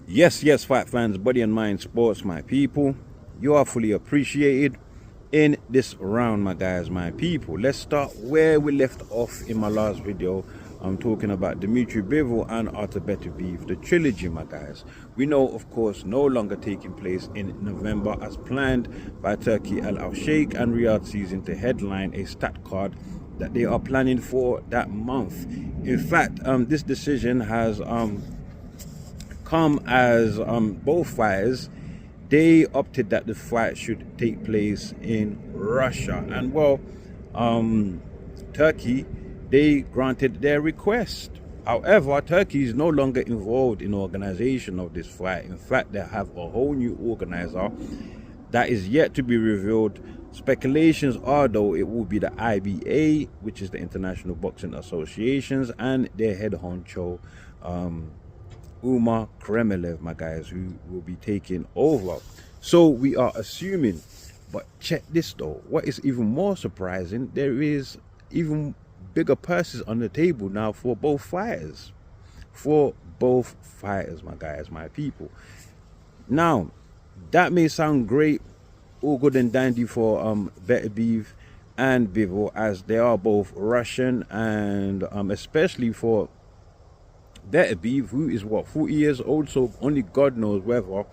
Yes, fight fans, body and mind sports, my people. You are fully appreciated in this round, my guys, my people. Let's start where we left off in my last video. I'm talking about Dimitri Bivol and Atur Beterbiev, the trilogy, my guys. We know, of course, no longer taking place in November as planned by Turkey Al Sheikh and Riyadh season to headline a stat card that they are planning for that month. In fact, this decision has come as both fighters, they opted that the fight should take place in Russia, and well, Turkey, they granted their request. However, Turkey is no longer involved in organization of this fight. In fact, they have a whole new organizer that is yet to be revealed. Speculations are, though, it will be the IBA, which is the International Boxing Associations, and their head honcho, Umar Kremlev, my guys, who will be taking over. So we are assuming, but check this though, what is even more surprising, there is even bigger purses on the table now for both fighters. My guys, my people. Now, that may sound great, all good and dandy for Beterbiev and Bivol, as they are both Russian, and especially for Beterbiev, who is 40 years old, so only God knows whether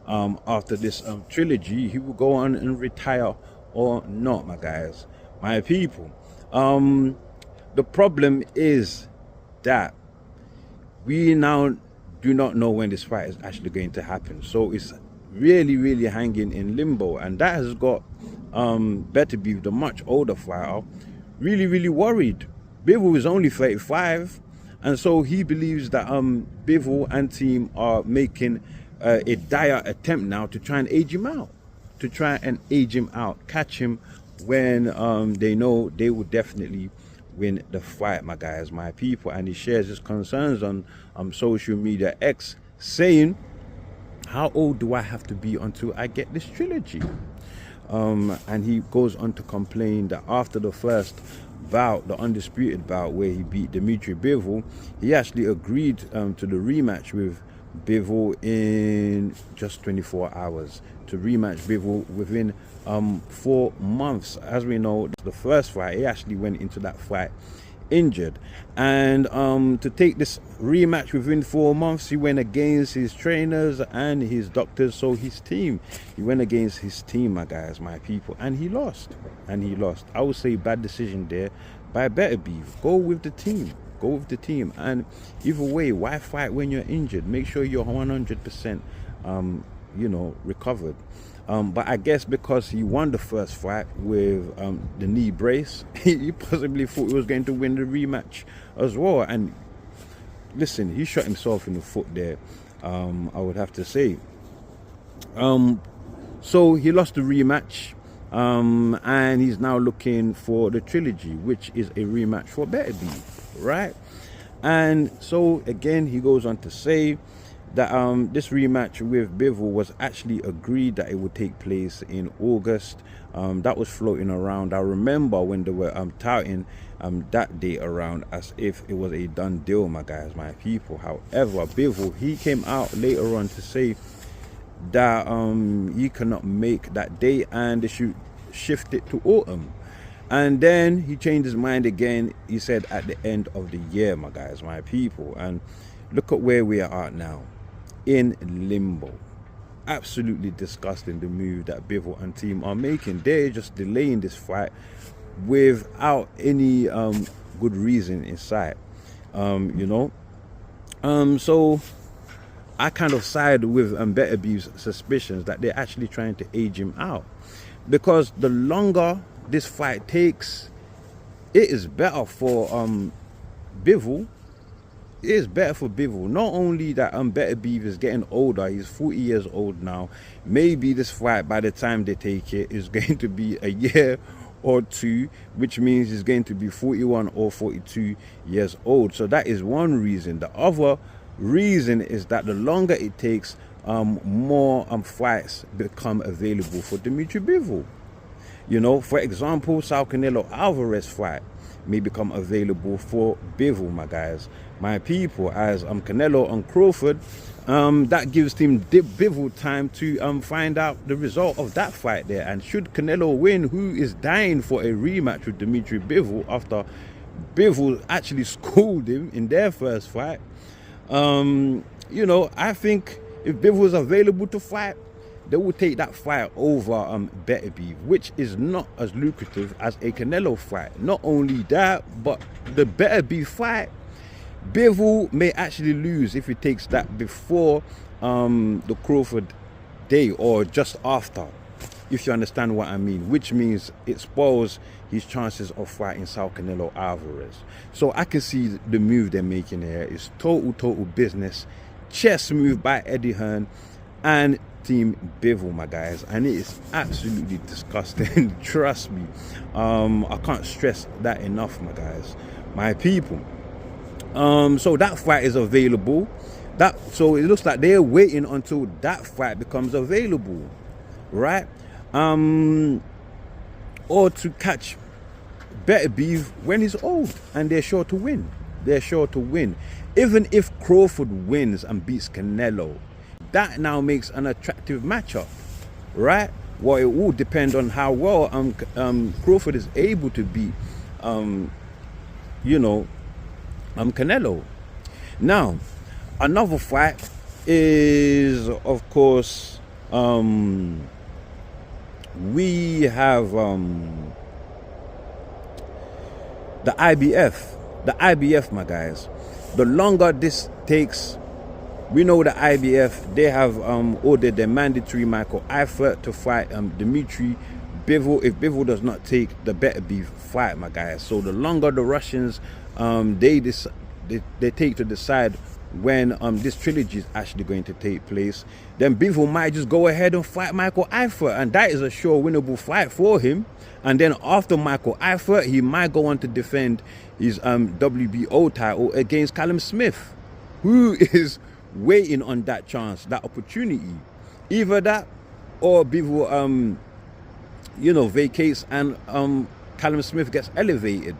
after this trilogy he will go on and retire or not, my guys, my people. The problem is that we now do not know when this fight is actually going to happen, so it's really hanging in limbo, and that has got Beterbiev, the much older fighter, really worried. Bivol is only 35, and so he believes that Bivol and team are making a dire attempt now to try and age him out, catch him when they know they will definitely win the fight, my guys, my people. And he shares his concerns on social media X, saying, how old do I have to be until I get this trilogy? And he goes on to complain that after the first bout, the undisputed bout where he beat Dimitri Bivol, he actually agreed to the rematch with Bivol in just 24 hours, to rematch Bivol within 4 months. As we know, the first fight, he actually went into that fight injured, and to take this rematch within 4 months, he went against his trainers and his doctors, so his team, he went against his team, my guys, my people, and he lost. I would say bad decision there by Beterbiev. Go with the team, and either way, why fight when you're injured? Make sure you're 100% recovered. But I guess because he won the first fight with the knee brace, he possibly thought he was going to win the rematch as well. And listen, he shot himself in the foot there, I would have to say. So he lost the rematch, and he's now looking for the trilogy, which is a rematch for Beterbiev, right? And so again, he goes on to say that this rematch with Bivol was actually agreed that it would take place in August. That was floating around. I remember when they were touting that date around as if it was a done deal, my guys, my people. However, Bivol, he came out later on to say that he cannot make that date and they should shift it to autumn. And then he changed his mind again. He said at the end of the year, my guys, my people. And look at where we are at now, in limbo. Absolutely disgusting, the move that Bivol and team are making. They're just delaying this fight without any good reason in sight. So I kind of side with Beterbiev's suspicions that they're actually trying to age him out, because the longer this fight takes, it is better for Bivol. It is better for Bivol. Not only that Beterbiev is getting older, he's 40 years old now. Maybe this fight, by the time they take it, is going to be a year or two, which means he's going to be 41 or 42 years old. So that is one reason. The other reason is that the longer it takes, more fights become available for Dimitri Bivol. You know, for example, Saul Canelo Alvarez fight may become available for Bivol, my guys, my people, as Canelo and Crawford. That gives Team Bivol time to find out the result of that fight there. And should Canelo win, who is dying for a rematch with Dimitri Bivol after Bivol actually schooled him in their first fight, you know, I think if Bivol is available to fight, they will take that fight over Beterbiev, which is not as lucrative as a Canelo fight. Not only that, but the Beterbiev fight, Bivol may actually lose if he takes that before the Crawford day or just after, if you understand what I mean, which means it spoils his chances of fighting Saul Canelo Alvarez. So I can see the move they're making here is total business, chess move by Eddie Hearn and Team Bivol, my guys, and it is absolutely disgusting. Trust me, I can't stress that enough, my guys, my people. So that fight is available. So it looks like they're waiting until that fight becomes available, right? Or to catch Beterbiev when he's old, and they're sure to win. They're sure to win. Even if Crawford wins and beats Canelo, that now makes an attractive matchup, right? Well, it will depend on how well Crawford is able to beat, you know, Canelo. Now, another fight is, of course, we have the IBF. The IBF, my guys. The longer this takes, we know the IBF, they have ordered their mandatory Michael Eifert to fight Dimitri Bivol if Bivol does not take the Beterbiev fight, my guys. So the longer the Russians they take to decide when this trilogy is actually going to take place, then Bivol might just go ahead and fight Michael Eifert, and that is a sure winnable fight for him. And then after Michael Eifert, he might go on to defend his WBO title against Callum Smith, who is waiting on that chance, that opportunity. Either that or Bivol you know, vacates and Callum Smith gets elevated.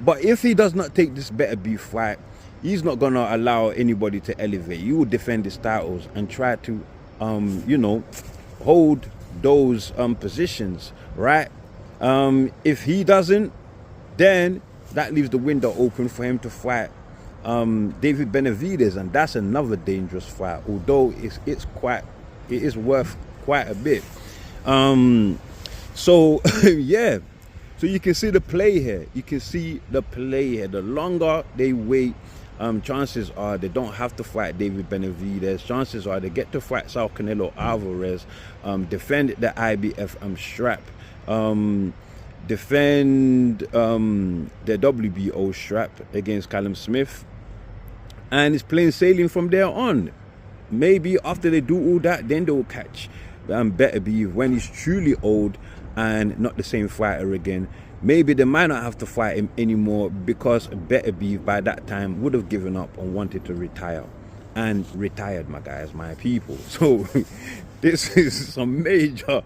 But if he does not take this Beterbiev fight, he's not gonna allow anybody to elevate. He will defend his titles and try to you know, hold those positions, right? If he doesn't, then that leaves the window open for him to fight David Benavidez, and that's another dangerous fight, although it is worth quite a bit. So yeah, so you can see the play here. You can see the play here. The longer they wait, chances are they don't have to fight David Benavidez. Chances are they get to fight Saul Canelo Alvarez, defend the IBF strap, defend the WBO strap against Callum Smith, and it's plain sailing from there on. Maybe after they do all that, then they'll catch Beterbiev when he's truly old and not the same fighter again. Maybe they might not have to fight him anymore because Beterbiev by that time would have given up and wanted to retire, and retired, my guys, my people. So this is some major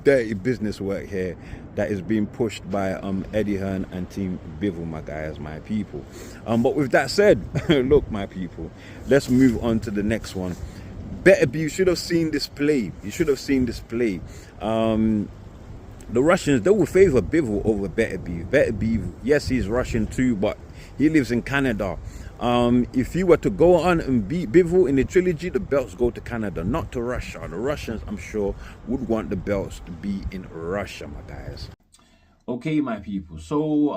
dirty business work here that is being pushed by Eddie Hearn and Team Bivol, my guys, my people. But with that said, look, my people, let's move on to the next one. Beterbiev should have seen this play. You should have seen this play. The Russians, they will favor Bivol over Beterbiev. Beterbiev, yes, he's Russian too, but he lives in Canada. If he were to go on and beat Bivol in the trilogy, the belts go to Canada, not to Russia. The Russians, I'm sure, would want the belts to be in Russia, my guys. Okay, my people. So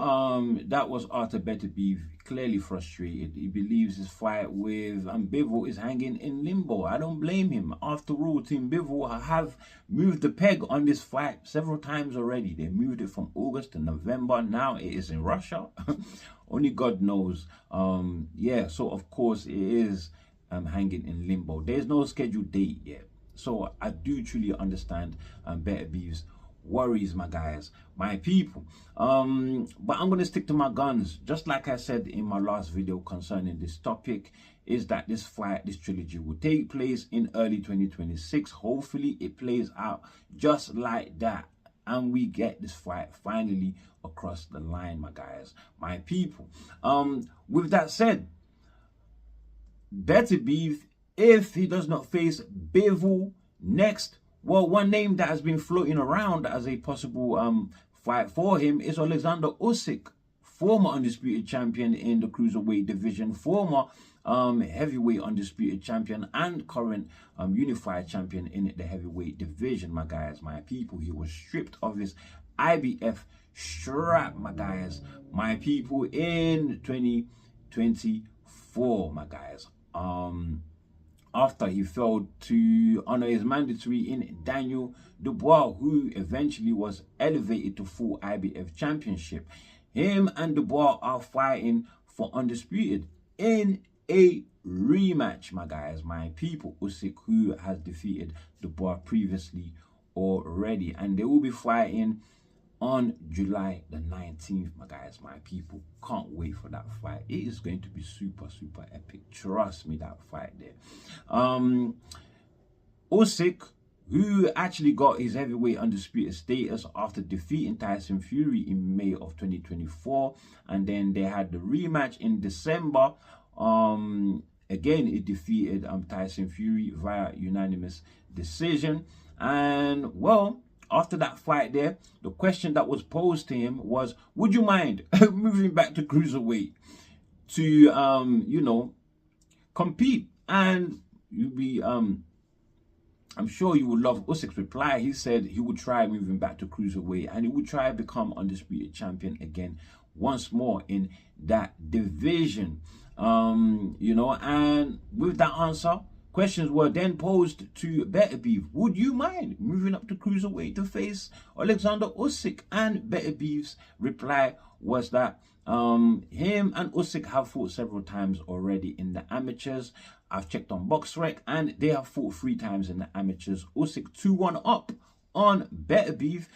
that was Atur Beterbiev, clearly frustrated. He believes his fight with Bivol is hanging in limbo. I don't blame him. After all, Team Bivol have moved the peg on this fight several times already. They moved it from August to November. Now it is in Russia. Only God knows. Yeah, so of course it is hanging in limbo. There's no scheduled date yet. So I do truly understand Beterbiev's worries, my guys, my people. But I'm gonna stick to my guns, just like I said in my last video concerning this topic, is that this fight, this trilogy, will take place in early 2026. Hopefully it plays out just like that and we get this fight finally across the line, my guys, my people. With that said, Beterbiev, if he does not face Bivol next, well, one name that has been floating around as a possible fight for him is Alexander Usyk, former undisputed champion in the cruiserweight division, former heavyweight undisputed champion, and current unified champion in the heavyweight division, my guys, my people. He was stripped of his IBF strap, my guys, my people, in 2024, my guys. After he failed to honor his mandatory in Daniel Dubois, who eventually was elevated to full IBF championship. Him and Dubois are fighting for undisputed in a rematch, my guys, my people. Usyk, who has defeated Dubois previously already, and they will be fighting on July the 19th, my guys, my people. Can't wait for that fight. It is going to be super, super epic. Trust me, that fight there. Usyk, who actually got his heavyweight undisputed status after defeating Tyson Fury in May of 2024. And then they had the rematch in December. Again, it defeated Tyson Fury via unanimous decision. And, well, after that fight there, the question that was posed to him was, would you mind moving back to cruiserweight to, you know, compete? And you'd be, I'm sure you would love Usyk's reply. He said he would try moving back to cruiserweight and he would try to become undisputed champion again once more in that division. You know, and with that answer, questions were then posed to Beterbiev. Would you mind moving up to cruiserweight to face Alexander Usyk? And Beterbiev's reply was that him and Usyk have fought several times already in the amateurs. I've checked on BoxRec and they have fought 3 times in the amateurs. Usyk 2-1 up on Beterbiev.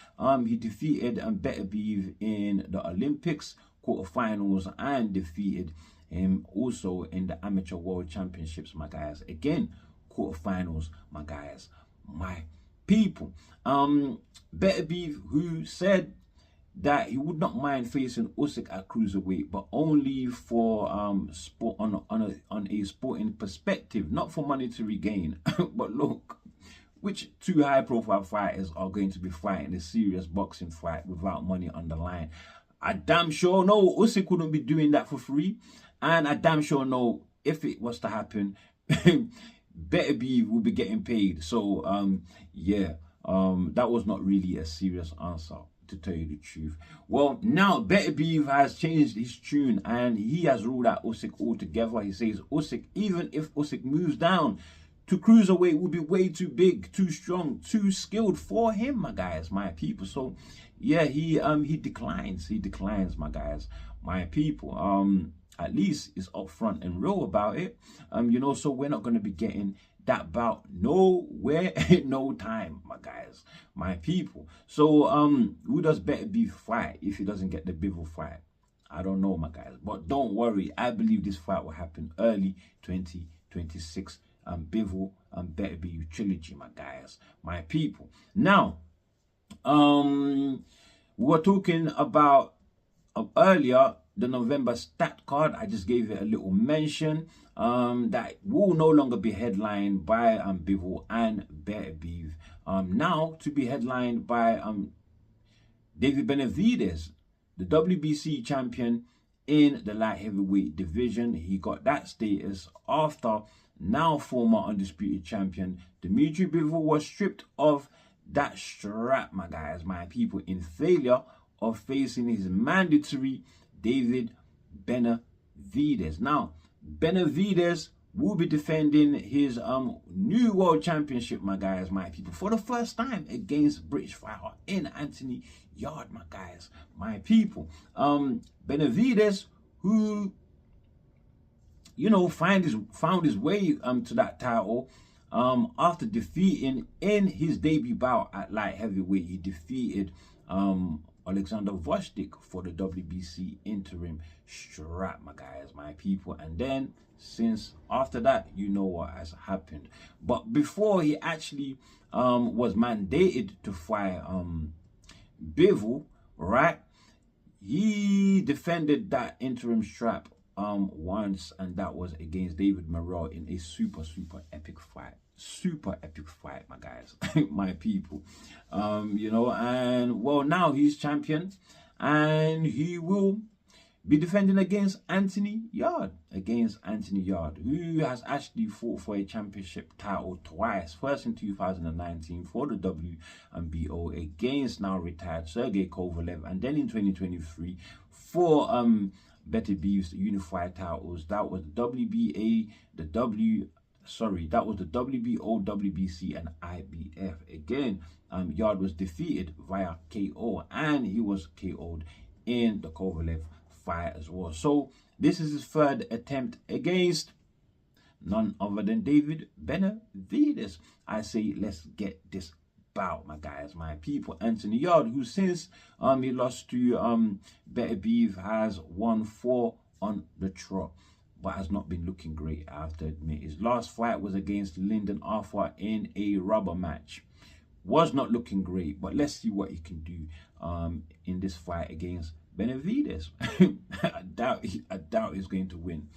He defeated Beterbiev in the Olympics quarterfinals and defeated him also in the amateur world championships, my guys. Again, quarterfinals, my guys, my people. Beterbiev, who said that he would not mind facing Usyk at cruiserweight, but only for sport on a sporting perspective, not for monetary gain. But look, which 2 high-profile fighters are going to be fighting a serious boxing fight without money on the line? I damn sure know Usyk wouldn't be doing that for free. And I damn sure know if it was to happen, Beterbiev will be getting paid. So, yeah, that was not really a serious answer, to tell you the truth. Well, now Beterbiev has changed his tune and he has ruled out Usyk altogether. He says Usyk, even if Usyk moves down to cruiserweight, will be way too big, too strong, too skilled for him, my guys, my people. So, yeah, he declines. He declines, my guys, my people. At least is upfront and real about it. You know, so we're not going to be getting that bout nowhere, no time, my guys, my people. So, who does Beterbiev fight if he doesn't get the Bivol fight? I don't know, my guys. But don't worry, I believe this fight will happen early 2026. Bivol and Beterbiev trilogy, my guys, my people. Now, we were talking about earlier the November stat card. I just gave it a little mention that will no longer be headlined by Bivol and Beterbiev. Now to be headlined by David Benavidez, the WBC champion in the light heavyweight division. He got that status after now former undisputed champion Dmitry Bivol was stripped of that strap, my guys, my people, in failure of facing his mandatory David Benavidez. Now, Benavidez will be defending his new world championship, my guys, my people, for the first time against British fighter in Anthony Yarde, my guys, my people. Benavidez, who, you know, found his way to that title after defeating in his debut bout at light heavyweight, he defeated Alexander Usyk for the WBC interim strap, my guys, my people. And then since after that, you know what has happened. But before he actually was mandated to fight Bivol, right, he defended that interim strap once, and that was against David Benavidez in a super epic fight. Super epic fight, my guys, my people. You know, and well, now he's champion, and he will be defending against Anthony Yarde, who has actually fought for a championship title twice. First in 2019 for the WBO against now retired Sergey Kovalev, and then in 2023 for Beterbiev's unified titles. That was the WBA, that was the WBO, WBC, and IBF. Again, Yarde was defeated via KO, and he was KO'd in the Kovalev fight as well. So this is his third attempt against none other than David Benavidez. I say let's get this bout, my guys, my people. Anthony Yarde, who since he lost to Beterbiev, has won 4 on the trot, but has not been looking great, I have to admit. His last fight was against Lyndon Arthur in a rubber match. Was not looking great, but let's see what he can do in this fight against Benavidez. I doubt he's going to win.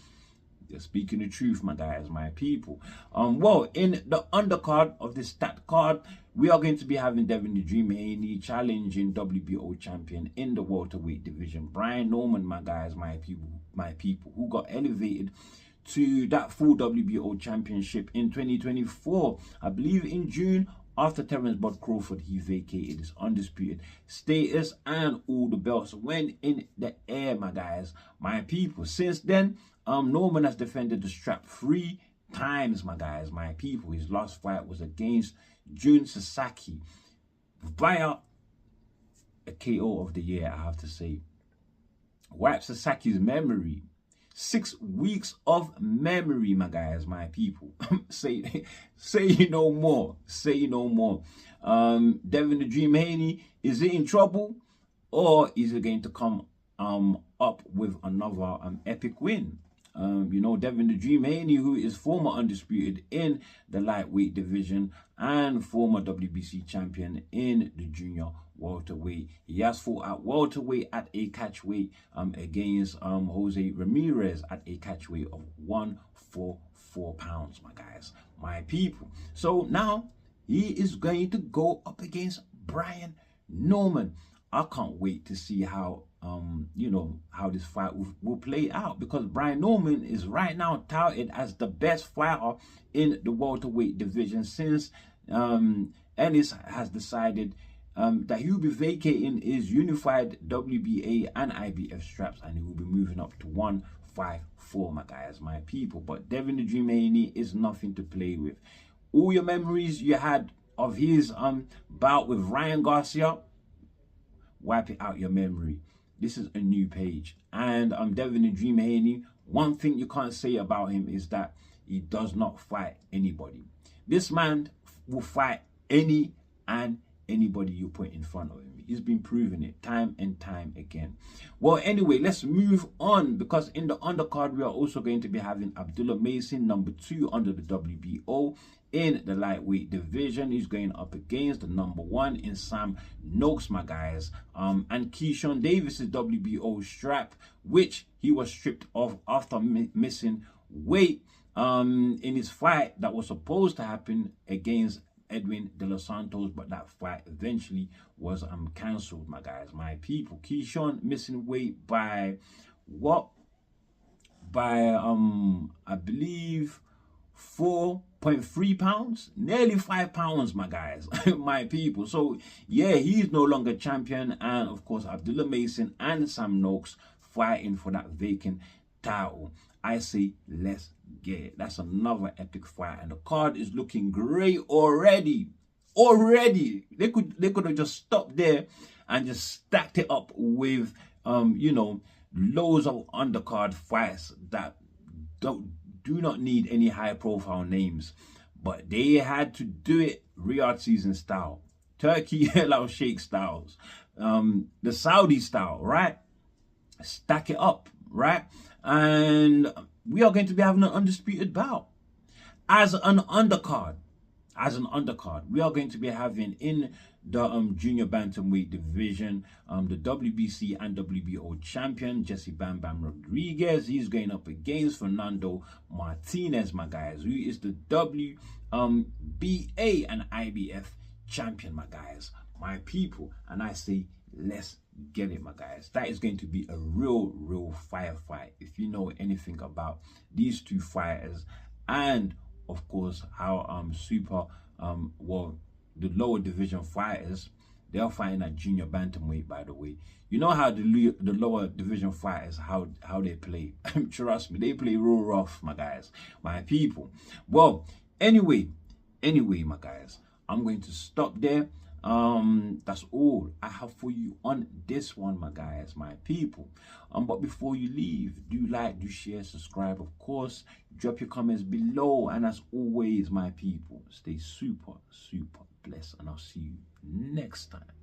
Just speaking the truth, my guys, my people. Well, in the undercard of this stat card, we are going to be having Devin the Dream Haney challenging WBO champion in the welterweight division, Brian Norman, my guys, my people, who got elevated to that full WBO championship in 2024, I believe in June. After Terence Bud Crawford, he vacated his undisputed status, and all the belts went in the air, my guys, my people. Since then, Norman has defended the strap 3 times, my guys, my people. His last fight was against Jun Sasaki via a KO of the year, I have to say. Wipe Sasaki's memory. 6 weeks of memory, my guys, my people. say no more. Say no more. Devin the Dream Haney, is he in trouble, or is he going to come up with another epic win? You know, Devin the Dream Haney, who is former undisputed in the lightweight division and former WBC champion in the junior welterweight. He has fought at welterweight at a catchweight against Jose Ramirez at a catchweight of 144 pounds, my guys, my people. So now he is going to go up against Brian Norman. I can't wait to see how you know, how this fight will play out, because Brian Norman is right now touted as the best fighter in the welterweight division since Ennis has decided that he will be vacating his unified WBA and IBF straps, and he will be moving up to 154, my guys, my people. But Devin the Dream Haney is nothing to play with. All your memories you had of his bout with Ryan Garcia, wipe it out your memory. This is a new page. And Devin the Dream Haney, one thing you can't say about him is that he does not fight anybody. This man will fight any and anybody you put in front of him. He's been proving it time and time again. Well, anyway, let's move on, because in the undercard we are also going to be having Abdullah Mason, number 2 under the WBO in the lightweight division. He's going up against the number 1 in Sam Noaks, my guys, and Keyshawn Davis's WBO strap, which he was stripped of after missing weight in his fight that was supposed to happen against Edwin De Los Santos, but that fight eventually was cancelled, my guys, my people. Keyshawn missing weight by what? By I believe 4.3 pounds, nearly 5 pounds, my guys, my people. So yeah, he's no longer champion, and of course Abdullah Mason and Sam Noaks fighting for that vacant title. I say let's get it. That's another epic fight, and the card is looking great already. They could have just stopped there and just stacked it up with you know, loads of undercard fights that do not need any high profile names. but they had to do it Riyadh season style, Turkey Helal Sheikh styles, the Saudi style, right? Stack it up, right? And we are going to be having an undisputed bout as an undercard. We are going to be having in the junior bantamweight division the WBC and WBO champion Jesse Bam Bam Rodriguez. He's going up against Fernando Martinez, my guys, who is the WBA and IBF champion, my guys, my people. And I say, let's get it, my guys. That is going to be a real fire fight. If you know anything about these two fighters, and of course how super well, the lower division fighters, they are fighting at junior bantamweight, by the way. You know how the lower division fighters, how they play. Trust me, they play real rough, my guys, my people. Well, anyway, my guys, I'm going to stop there. That's all I have for you on this one, my guys, my people. But before you leave, do like, do share, subscribe, of course. Drop your comments below, and as always, my people, stay super blessed, and I'll see you next time.